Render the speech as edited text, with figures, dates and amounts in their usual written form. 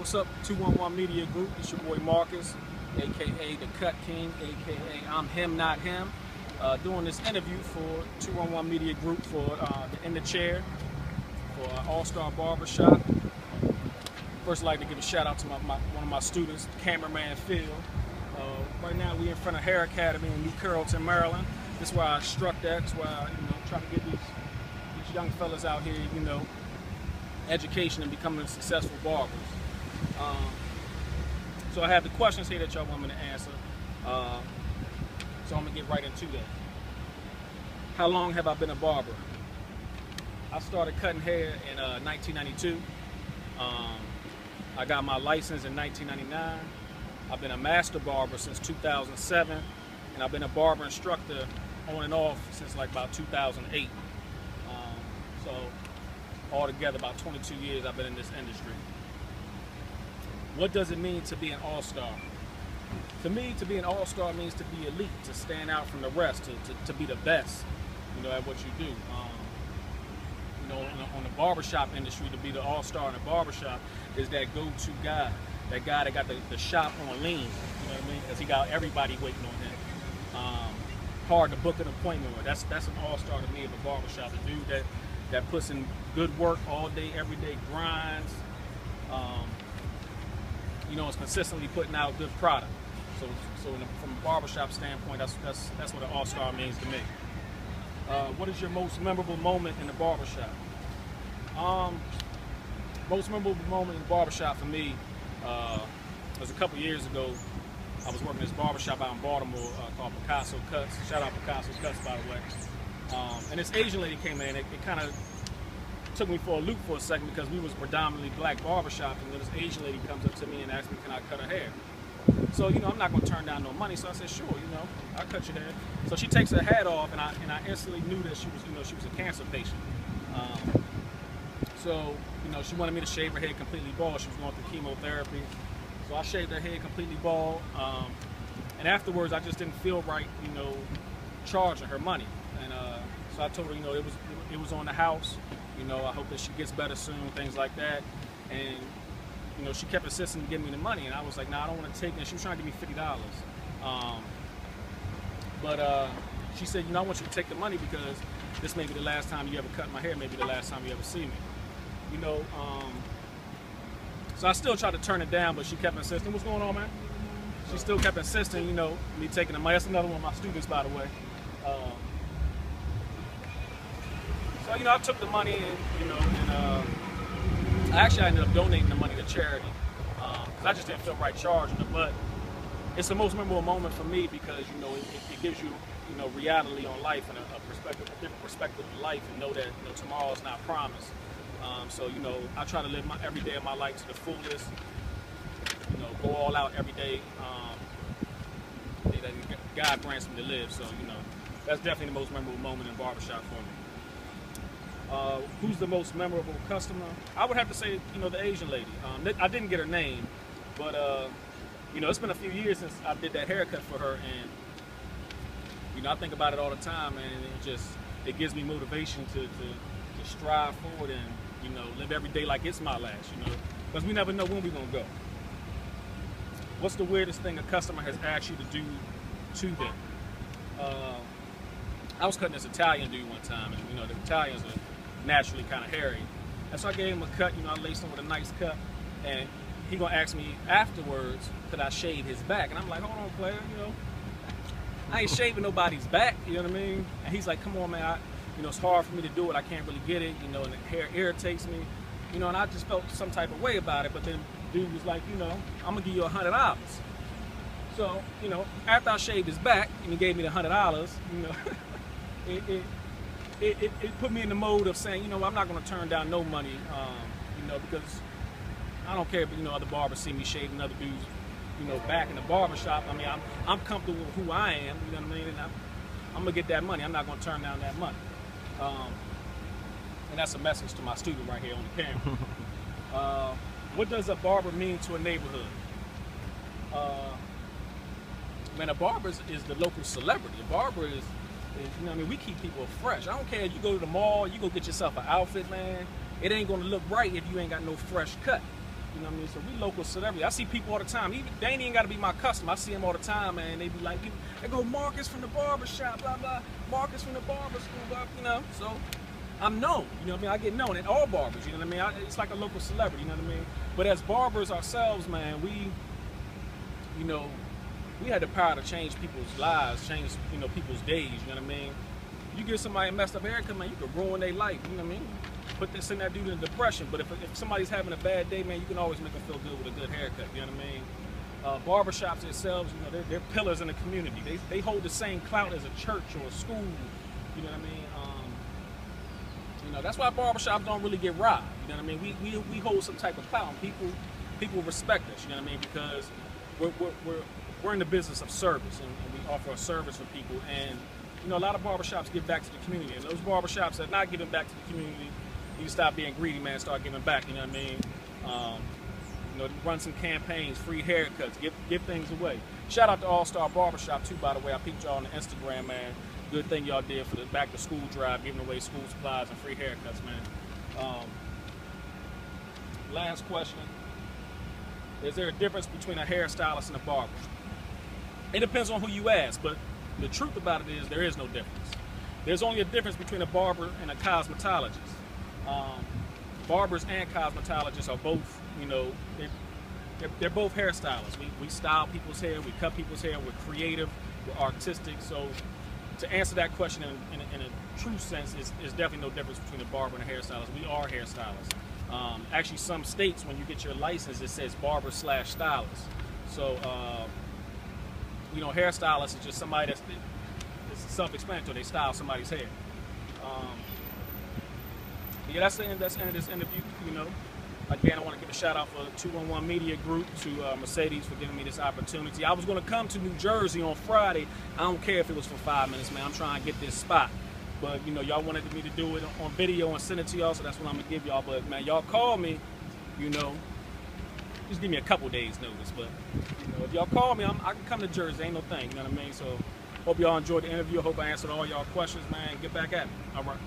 What's up, 211 Media Group? It's your boy Marcus, aka the Cut King, aka I'm Him Not Him. Doing this interview for 211 Media Group for the In the Chair for All-Star Barbershop. First, I'd like to give a shout out to one of my students, cameraman Phil. Right now, we're in front of Hair Academy in New Carrollton, Maryland. This is where I struck that. That's where I, try to get these young fellas out here, education and becoming successful barbers. So I have the questions here that y'all want me to answer. So I'm gonna get right into that. How long have I been a barber? I started cutting hair in 1992. I got my license in 1999. I've been a master barber since 2007, and I've been a barber instructor on and off since like about 2008. So altogether about 22 years I've been in this industry. What does it mean to be an all-star? To me, to be an all-star means to be elite, to stand out from the rest, to be the best, at what you do. On the barbershop industry, to be the all-star in the barbershop is that go-to guy, that guy that got the shop on lean, you know what I mean? Because he got everybody waiting on him. Hard to book an appointment with. That's an all-star to me of a barbershop, a dude that puts in good work all day, every day, grinds, is consistently putting out good product. So from a barbershop standpoint, that's what an all-star means to me. What is your most memorable moment in the barbershop? Most memorable moment in the barbershop for me was a couple years ago. I was working at this barbershop out in Baltimore called Picasso Cuts. Shout out Picasso Cuts, by the way. And this Asian lady came in. It kind of took me for a loop for a second because we was predominantly black barbershop, and then this Asian lady comes up to me and asks me, can I cut her hair? So, I'm not going to turn down no money. So I said, sure, I'll cut your hair. So she takes her hat off, and I instantly knew that she was, she was a cancer patient. So, she wanted me to shave her head completely bald. She was going through chemotherapy. So I shaved her head completely bald. And afterwards, I just didn't feel right, charging her money. And so I told her, it was on the house. I hope that she gets better soon, things like that. And she kept insisting to give me the money, and I was like, nah, I don't want to take it. She was trying to give me $50. But she said, I want you to take the money because this may be the last time you ever cut my hair, maybe the last time you ever see me. So I still tried to turn it down, but she kept insisting. What's going on, man? She still kept insisting, me taking the money. That's another one of my students, by the way. So, I took the money and, I ended up donating the money to charity because I just didn't feel right charging it. But it's the most memorable moment for me because, it gives you, reality on life and a different perspective of life, and know that, tomorrow is not promised. So, I try to live every day of my life to the fullest, go all out every day that God grants me to live. So, that's definitely the most memorable moment in barbershop for me. Who's the most memorable customer? I would have to say, the Asian lady. I didn't get her name, but, it's been a few years since I did that haircut for her, and, I think about it all the time, and it gives me motivation to strive forward and, live every day like it's my last, because we never know when we're going to go. What's the weirdest thing a customer has asked you to do to them? I was cutting this Italian dude one time, and, the Italians are naturally kind of hairy. And so I gave him a cut, I laced him with a nice cut, and he gonna ask me afterwards, could I shave his back? And I'm like, hold on, player, I ain't shaving nobody's back, you know what I mean? And he's like, come on, man, it's hard for me to do it, I can't really get it, and the hair irritates me, and I just felt some type of way about it, but then dude was like, I'm gonna give you $100. So, after I shaved his back, and he gave me the $100, it put me in the mode of saying, I'm not going to turn down no money, because I don't care if, other barbers see me shaving other dudes, back in the barbershop. I mean, I'm comfortable with who I am, you know what I mean? And I'm going to get that money. I'm not going to turn down that money. And that's a message to my student right here on the camera. What does a barber mean to a neighborhood? Man, a barber is the local celebrity. A barber is we keep people fresh. I don't care if you go to the mall, you go get yourself an outfit, man. It ain't gonna look right if you ain't got no fresh cut. You know what I mean? So we local celebrity. I see people all the time. Even they ain't even got to be my customer. I see them all the time, man. They be like, they go, Marcus from the barbershop, blah blah. Marcus from the barber school, blah. You know, so I'm known. You know what I mean? I get known at all barbers. You know what I mean? It's like a local celebrity. You know what I mean? But as barbers ourselves, man, we had the power to change people's lives, change people's days. You know what I mean? You give somebody a messed up haircut, man, you can ruin their life. You know what I mean? Send that dude in depression. But if somebody's having a bad day, man, you can always make them feel good with a good haircut. You know what I mean? Barbershops themselves, they're pillars in the community. They hold the same clout as a church or a school. You know what I mean? That's why barbershops don't really get robbed. You know what I mean? We hold some type of clout, and people respect us. You know what I mean? Because we're in the business of service, and we offer a service for people. And a lot of barbershops give back to the community, and those barbershops that are not giving back to the community, you stop being greedy, man. Start giving back. You know what I mean? Run some campaigns, free haircuts, give things away. Shout out to All Star Barbershop too, by the way. I peeped y'all on the Instagram, man. Good thing y'all did for the back to school drive, giving away school supplies and free haircuts, man. Last question: is there a difference between a hairstylist and a barber? It depends on who you ask, but the truth about it is there is no difference. There's only a difference between a barber and a cosmetologist. Barbers and cosmetologists are both, they're both hairstylists. We style people's hair, we cut people's hair, we're creative, we're artistic. So to answer that question in a true sense, is definitely no difference between a barber and a hairstylist. We are hairstylists. Actually, some states, when you get your license, it says barber/stylist. So, hairstylist is just somebody it's self-explanatory. They style somebody's hair. Yeah, that's the end of this interview. Again, I want to give a shout out for 211 Media Group, to Mercedes for giving me this opportunity. I was going to come to New Jersey on Friday. I don't care if it was for 5 minutes, man. I'm trying to get this spot. But, y'all wanted me to do it on video and send it to y'all, so that's what I'm going to give y'all. But, man, y'all call me, just give me a couple days notice. But, if y'all call me, I can come to Jersey. Ain't no thing, you know what I mean? So, hope y'all enjoyed the interview. Hope I answered all y'all questions, man. Get back at me. All right.